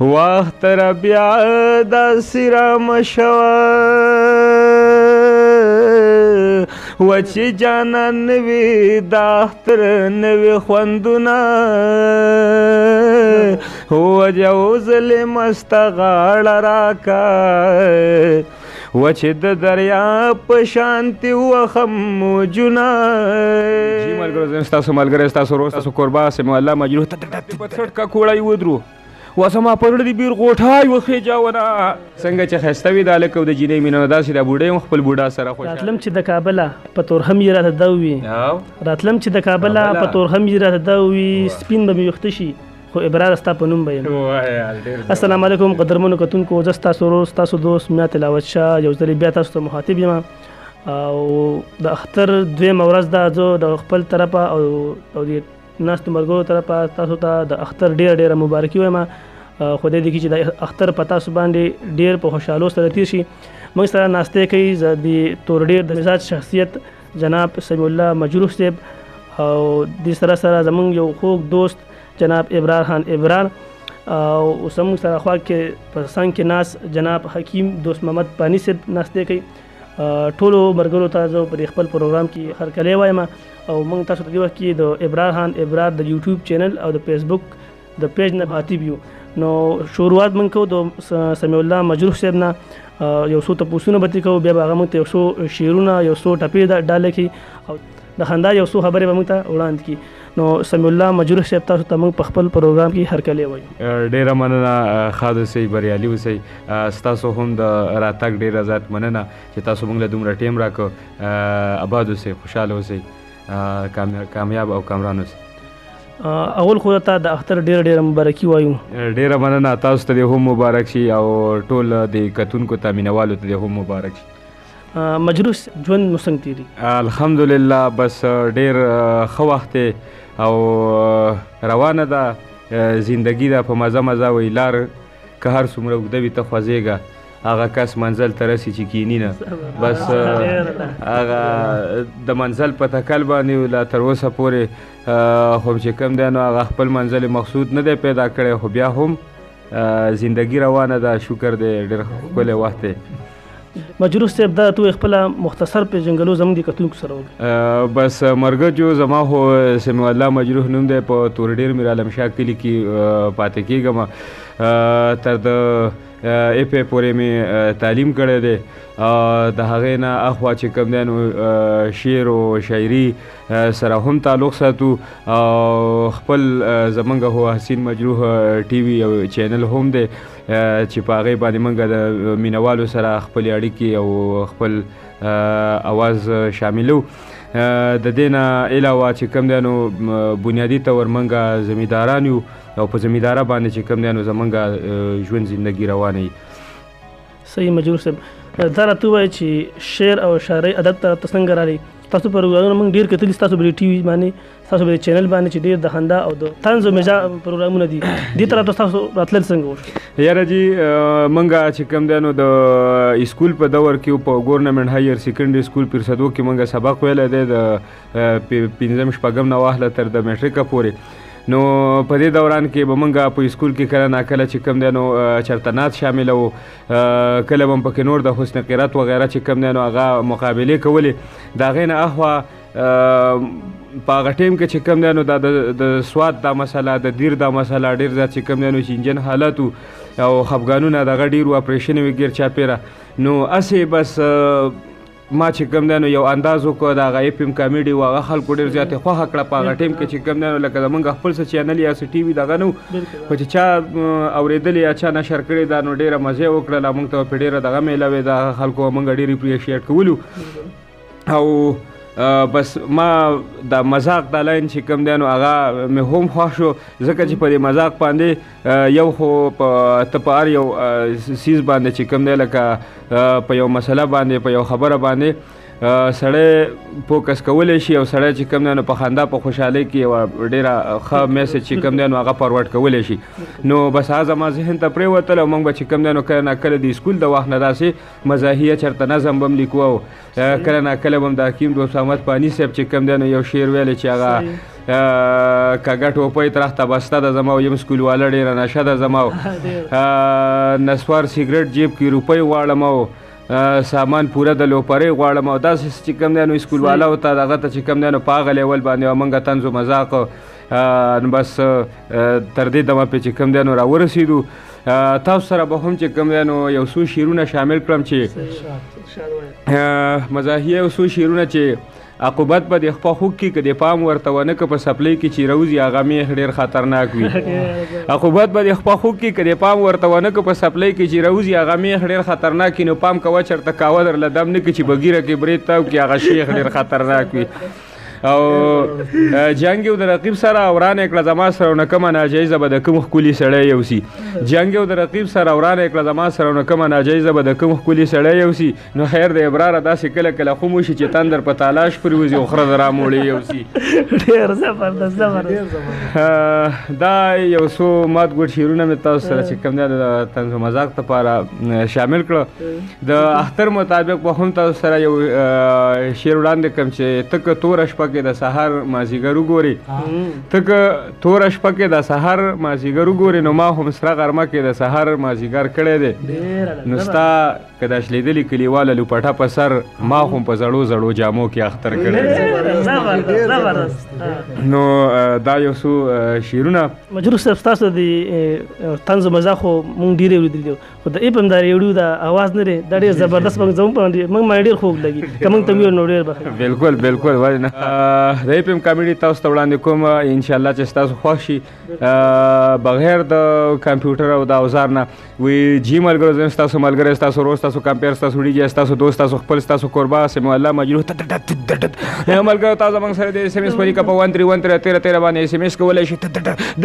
وخت را بیا داسې رامشوه و چې جانان نه وي د اختر نه وي خوندونه و یو ځلې مسته غاړه راکه و چې د دریاب په شانتې وخم موجونه جی ملګرو زه ستاسو ملګری ستاسو ورور ستاسو کوربه سمیع الله مجروح ته په څټ کا کوړی ودرو وسما پرړ دی بیر غوټای وخېجاونه څنګه چې ښایسته وي دا هلک او د جینۍ مینه داسې دا بوډۍ هم خپل بوډا سره خوشحاله راتلم چې د کابله په تورخم یې راته ده وي راتلم چې د کابله په تورخم یې راته ده وي سپین به مې ویښته شي خو ابرار ستا په نوم به یم السلام علیکم قدرمنو کتونکو زه ستاسو ورور ستاسو دوست میا تلاوت شاه یو ځلې بیا تاسو ته مخاطب یم او د اختر دویمه ورځ ده زه د خپل طرفه او د ناستو ملګرو طرفه تاسو ته د اختر ډېره مبارکي وایم خدای دې کړي چې د اختر په تاسو باندې ډېر په خوشحالو سره تېر شي موږ سره ناستې کوي د تور ډېر د مزاج شخصیت جناب سمیع الله مجروح صاحب او دې سره زموږ یو خوږ دوست جناب ابرار خان ابرار او اوس موږ سره خوا کې په څنګ کې ناست جناب حکیم دوست محمد پانی صاحب ناستې کوي ټولو ملګرو ته زه په خپل پروګرام کې هرکلی وایم او موږ تاسو ته دې وخت کې د ابرار خان ابرار د یوټیوب چینل او د فیسبوک د پیج نه مخاطب یو نو شروعات موږ کوو د سمیع الله مجروح صاحب نه یو څو تپوسونه به ترې کوو بیا به هغه موږ ته یو څو شعرونه یو څو ټپې ډالې کړي او د خندا یو څو خبرې به موږ ته وړاندې کړي نو سمیع الله مجروح صاحب تاسو ته موږ په خپل پروګرام کې هرکلی وایو ډېره مننه ښاد اوسئ بریالي اوسئ ستاسو هم د راتګ ډېره زیات مننه چې تاسو موږ له دومره ټیم راکړو اباد اوسئ خوشحاله اوسئ کامیاب او کامران اوسئ اول خو ته د اختر ډېره مبارکي وایو ډېره مننه تاسو ته دې هم مبارک شي او ټول د کتونکو ته مینوالو ته دې هم مبارک شي مجروح ژوند مو څنګه تېري الحمدلله بس ډېر ښه وخت او روانه ده زندگی ده په مزه وي لار که هر څومره اوږده وي ته خوځېږه هغه کس منزل ته رسي چې کیني نه بس هغه د منزل په تکل باندې لا تر اوسه پورې خو چې کوم دی نو هغه خپل منزل مقصود نه دی پیدا کړی خو بیا هم زندگی روانه ده شکر دی ډېر ښکلی وخت دی مجروح صاحب دا تو خپل مختصر پیژنګلو زموږ د کتونکو سره وکړه بس مرګجو زما خو سمیع الله مجروح نوم دی په تور ډېر میرعالم شاه کلي کې پاتې کېږم تر د اپې پورې مې تعلیم کړی دی د هغې نه اخوا چې کوم دی نو شعر او شاعري سره هم تعلق ساتو خپل زمونږ هو حسین مجروح ټي وي یو چینل هم دی چې په هغې باندې موږ د مینوالو سره خپلې اړیکې او خپل اواز شاملو د دې نه علاوه چې کوم دی نو بنیادي طور موږ زمینداران یو او په زمینداره باندې چې کوم دی نو زمونږ ژوند زندګي روانه وي صحیح مجروح صاحب دا راته ووایه چې شعر او شاعرۍ ادب ته څنګه راغلی تاسو پروګرامونه موږ ډېر کتلي ستاسو به ټي وي باندې ستاسو به چینل باندې چې ډېر د خندا او د طنز او مزاح پروګرامونه دي دې طرف ته ستاسو راتلل څنګه وشو یاره جي موږ چې کوم دی نو د اسکول په دور کې په ګورنمنټ هایر سیکنډري سکول پیرسدو کې موږ سبق ویلی دی د پنځم شپږم نه واخله تر د میټریکه پورې نو په دې دوران کې به موږ په اسکول کې کله ناکله چې کوم دی نو چېرته نعت شامله وو کله به پکې نور د حسن قرات وغیره چې کوم دی نو هغه مقابلې کولې د هغې نه اخوا په هغه ټیم کې چې کوم دی نو دا د سوات دا مسله د دیر دا مسله ډېر زیات چې کوم دی نو چې انجن حالت او خفګانونه دغه ډېر وو اپریشن وي ګیر چاپېره نو هسې بس ما چې کوم دی نو یو انداز وکړو د هغه اف ام کامیډي و هغه خلکو ډېر زیاتې خوښه کړه په هغه ټیم کې چې کوم دی نو لکه زموږ خپل څه چینل یا څه ټي وي دغه نه و خو چې چا اورېدلې یا چا نشر کړې دا نو ډېره مزې وکړله موږ ته په ډېره دغه میلاوې د خلکو موږ ډېر اپریشیټ کولو او بس ما د مذاق د لاین چې کوم دی نو هغه مې هم خوښ شو ځکه چې په دې مذاق باندې یو خو ته په هر یو سیز باندې چې کوم دی لکه په یو مسله باندې په یو خبره باندې سړی فوکس کولی شي او سړی چې کوم دی نو په خندا په خوشحالۍ کې یوه ډېره ښه میسج چې کوم دی نو هغه فارورډ کولی شي. نو بس هغه زما ذهن ته پرېوتل او موږ به چې کوم دی نو کله ناکله د اسکول د وخت نه داسې مزاحیه چېرته نظم به هم لیکو او کله ناکله به هم د حکیم دوست محمد پانی صاحب چې کوم دی نو یو شعر ویلی چې هغه کږه ټوپۍ ترخته بسته ده زما او یم سکولواله ډېره نشه ده زما او نسوار سګرټ جیب کې روپۍ غواړم او سامان پوره د لوپرۍ غواړم او داسې چې کوم دی نو سکولوالاو ته دغه ته چې کوم دی نو په هغه لیول باندې موږ طنز و مذاق نو بس تر دې دمه پې چې کوم دی نو راورسېدو. تاسو سره به هم چې کوم دی نو یو څو شعرونه شامل کړم چې مزاحیه یو څو شعرونه چې عقوبت به د خپل خوږ کې که د پام ورته ونه که په سپلۍ کې چې روزي هغه میخ ډېر خطرناک وي. عقوبت به د خپل خوږ کې که د پام ورته ونه که په سپلۍ کې چې روزي هغه میخ ډېر خطرناک وي. نو پام کوه چېرته کاوه درله دم نه کړي چې بګیره کې برید تاو کړي هغه شیخ ډېر خطرناک وي. او جنګ یو د رقیب سره ورانه کړه زما سره نه کومه ناجایزه به د کوم ښکلي سړی یوسي. جنګ یو د رقیب سره ورانه کړه زما سره نه کومه ناجایزه به د کوم ښکلي سړی یوسي. نو خیر د ابراره داسې کله کله خو موشي چې تندر په تالاش پرېوځي او خره د راموړې یوسي. ډېر زبردست دا یو څو مات ګوټ شعرونه مې تاسو سره چې کوم دی د طنز و مذاق لپاره شامل کړه. د اختر مطابق به هم تاسو سره یو شعر وړاندې کړم چې ته که توره شپه کې د سهار مازدیګر وګورې ته که توره شپه کې د سهار مازدیګر وګورې نو ما هم سره غرمه کې د سهار مازدیګر کړی دی. نو ستا که دا شلېدلي کلیواله لوپټه په سر ما هم په زړو زړو جامو کې اختر کړی دی. نو دا یو څو شعرونه مجروح صاحب ستاسو د طنز و مزاح خو مونږ ډېرې اورېدلي دي خو د ایپم دا ریډیو دا اواز نه دی دا ډېر زبردست موږ باندې ډېر خوږ لګي که موږ ته ویل نو ډېر به بالکل بالکل ولې نه. د ایپم کامیډي تاسو ته وړاندې کوم انشاءالله چې ستاسو خوښ شي بغیر د کمپیوټر او د اوزار نه. وی جی ملګرو زه ستاسو ملګری ستاسو ورور ستاسو کمپیر ستاسو ډیجی ستاسو دوست ستاسو خپل ستاسو قربا سمو الله مجروح ملګرو تاسو موږ سره د اس ام اس په لیکه په 1313 باندې اس ام اس کولای شئ.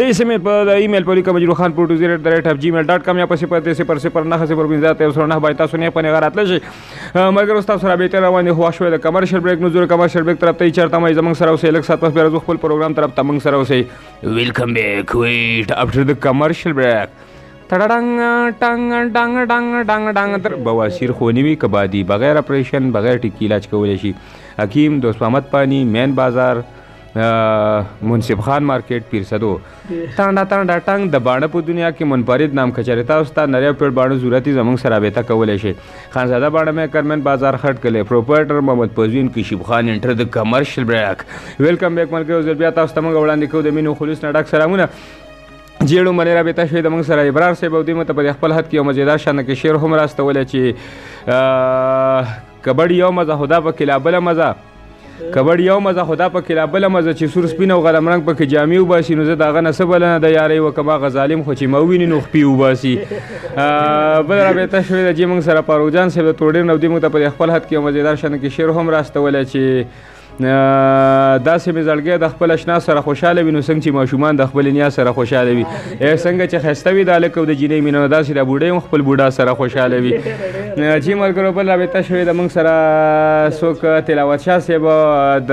د اس ام اس په ایمیل په لیکه majruhkhan.2@gmail.com یا په 000909 باندې تاسو نه پنه غرات لشي. ملګرو تاسو سره به تر روانې هوا شوې د کمرشل بریک نو زور کمرشل بریک طرف ته چرته مې زمنګ سره اوسې لک سات پس بیا خپل پروګرام طرف ته موږ سره اوسې. ویلکم بیک ویټ افټر د کمرشل بریک تړډنګ ټنګ ډنګ ډنګ ډنګ ډنګ تر بواسیر خونی وی کبادي بغیر اپریشن بغیر ټیکی علاج کولای شي. حکیم دوست محمد پانی مین بازار منصف خان مارکیټ پیرسدو ټانډا ټانډا ټنګ د باڼه په دنیا کې منفرد نام کچریتا استاد نریو پیړ باڼه ضرورتي زمونږ سره رابطه کولای شي. خانزاده باڼه مې کرمن بازار خټ کله پروپرایټر محمد پروین کشیب خان انټر د کمرشل بریک. ویلکم بیک ملګرو زه بیا تاسو ته موږ وړاندې کوو د مینو خلوص نه ډک سلامونه. جیړو منې رابطه شوې د موږ سره ابرار صاحب او دوی مته په خپل حد کې یو مزیدار شانه کې شعر هم راستولی چې کبډي یو مزه خدا په کلا بله مزه کبډ یو مزه خدا په کلا بله مزه چې سور سپین او غلم رنګ پکې جامې وباسي نو زه د هغه نه څه بله نه د یارۍ وکم هغه ظالم خو چې ما وویني نو خپې وباسي. بل رابطه شوې ده چې موږ سره فاروق جان صاحب د توډیر نه دوی موږ ته په خپل حد کې یو مزیدار شانه کې شعر هم راستولی چې داسې مې زړګی د خپل اشنا سره خوشحاله وي نو څنګه چې ماشومان د خپل نیا سره خوشحاله وي. څنګه چې ښایسته وي د هلک او د جینۍ مینه نو داسې د بوډۍ هم خپل بوډا سره خوشحاله وي. چې ملګرو بل رابطه شوې ده موږ سره څوک تلاوت شاه صاحب د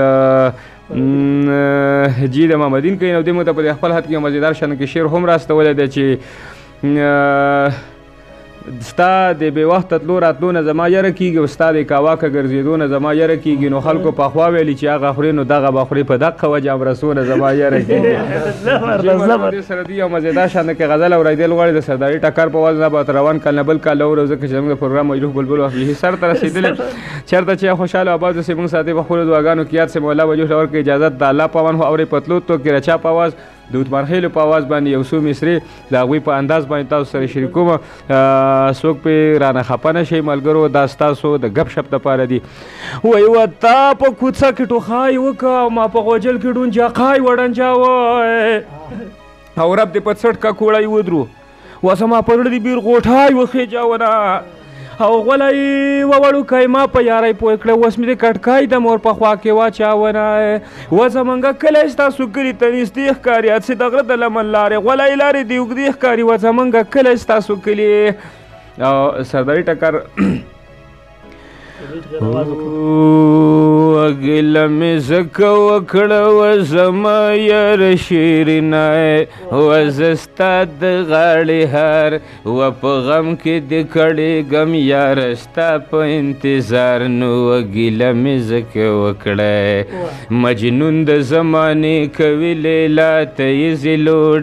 جي د محمدین کوي نو دوی موږ ته په خپل حد کې یو مزیدار شانه کې شعر هم راستولی دی چې ستا د بې وخته تلو راتلو نه زما یره کېږي او ستا د کاواکه ګرځېدو نه زما یره کېږي نو خلکو پخوا ویلي چې هغه خورې نو دغه به خورې په دقه وجه امرسو نه زما یره کېږي. دې سره دوی یو مزیدار شانه کې غزل اورېدل غواړي د سرداري ټکر په وجه نه به روان کال نه بل کال اورو ځکه چې زموږ د پروګرام مجروح بلبل وحبیحي سر ته رسېدلی چېرته چې خوشحاله آباد اوسې موږ ساتي په خپلو دعاګانو کې یاد سې مولا وجوه ډور کې اجازت د الله پاون خو اورې پتلو تو کې رچا په آواز د عثمان خیلو په آواز باندې یو څو مصرې د هغوی په انداز باندې تاسو سره شریکوم. څوک پې رانه خفه نه شئ ملګرو دا ستاسو د ګپ شپ دپاره دي. وایي وتا په کوڅه کې ټوخای وکړه ما په غوجل کې ډونجاقای وډنجاوه او رب دې په څټ کا کوړی ودرو و زما په زړه دې بیر غوټای وخېجاونه او غولی ووړوکی ما په یارۍ پوه کړه اوس مې د کټکای د مور په خوا کې واچاونه و زمونږه کلی ستاسو کلي ته نږدې ښکاري هسې د غره د لمن لارې غولی لارې دې اوږدې ښکاري و زمونږه کلی ستاسو کلي او سرداري ټکر ګیله مې ځکه وکړه و زما یار شیرینه و زه ستا د غاړې هار و په غم کې د کړې غم یاره ستا په انتظار نو و ګیله مې ځکه وکړه مجنون د زمانې کوي لیلا ته یې زلوډ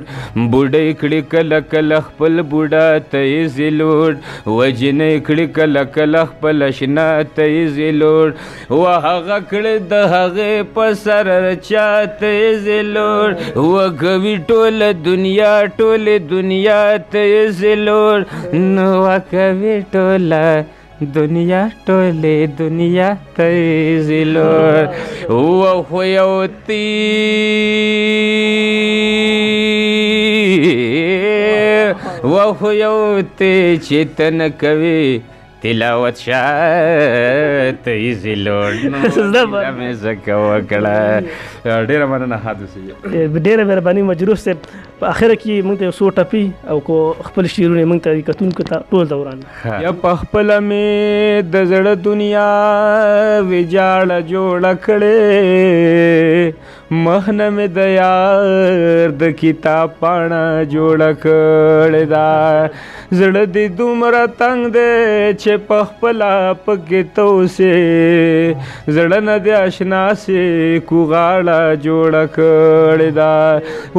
بوډۍ کړي کله کله خپل بوډا ته یې زلوډ وجنۍ کړي کله کله خپل اشنا ته یې زلوډ و هغه کړي د هغې په سر چا ته یې زلوډ و کوي ټوله دنیا ټولې دنیا ته یې زلوډ نو و کوي ټوله دنیا ټولې دنیا ته یې زلوډ و خو یو خو یو تی چې ته نه کوې تلاوت شاته یې زلوډ مې ځکه وکړه. ډېره مننه حادث ډېره مهرباني مجروح صاحب. په اخره کې موږ ته یو څو ټپي او کو خپل شعرونه موږ ته کتونکو ته ټول دوران یا په خپله مې د زړه دنیا ویجاړه جوړه کړې مخ نه مې د یار د کتاب پاڼه جوړه کړې ده زړه دې دومره تنګ دی چې په خپله پکې ته اوسې زړه نه دې اشنا سې کوغاړه جوړه کړې ده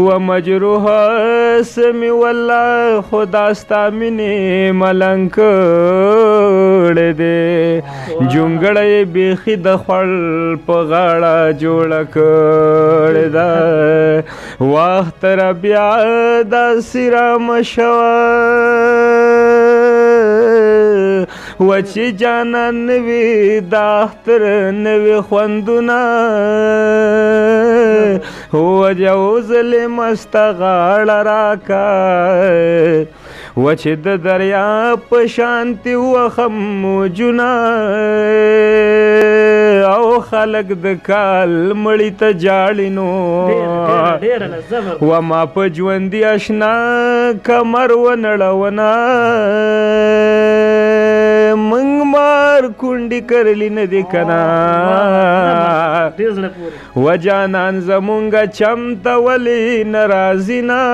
و مجروح سمې والله خدا ستا مینې ملنګ کړې دی جونګړه یې بیخي د خوړ په غاړه جوړه کړې ده وخت را بیا داسې رامشوه و چې جانان نوي د اختر نوي خوندونه و جو ظلم ستا غاړه راکه و چې د دریاب په شانتي وخم موجونه او خلق د کال مړی ته جاړي نو و ما په ژوندي اشنا کمر ونړونه منګ مار کونډې کرلی نه دي کنه و جانان زمونږه چمته ولې ناراضي نه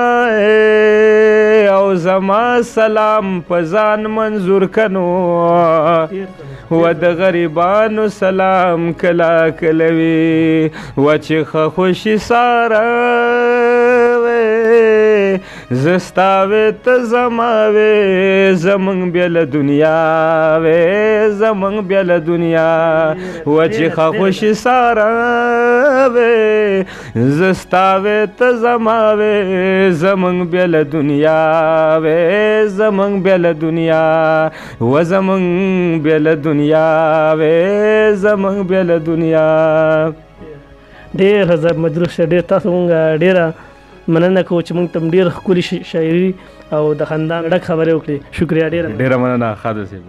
او زما سلام په ځان منظور کنو و د غریبانو سلام کله کله وي و چې ښه خوشي ساره زستا وې ته زما وې زمونږ بېله دنیا وې زمونږ بېله دنیا و چې ښه خوشي ساره وې زستا وې ته زما وې زمونږ بېله دنیا وې زمونږ بېله دنیا و زمونږ بېله دنیا وې زمونږ بېله دنیا. ډېر حضرت مجروح صاحب ډېر تاسو مونږ ډېره مننه کوو چې موږ ته ډېر ښکلي شاعري او د خندان ډک خبرې وکړې. شکریه ډېره مننه خالد صاحب.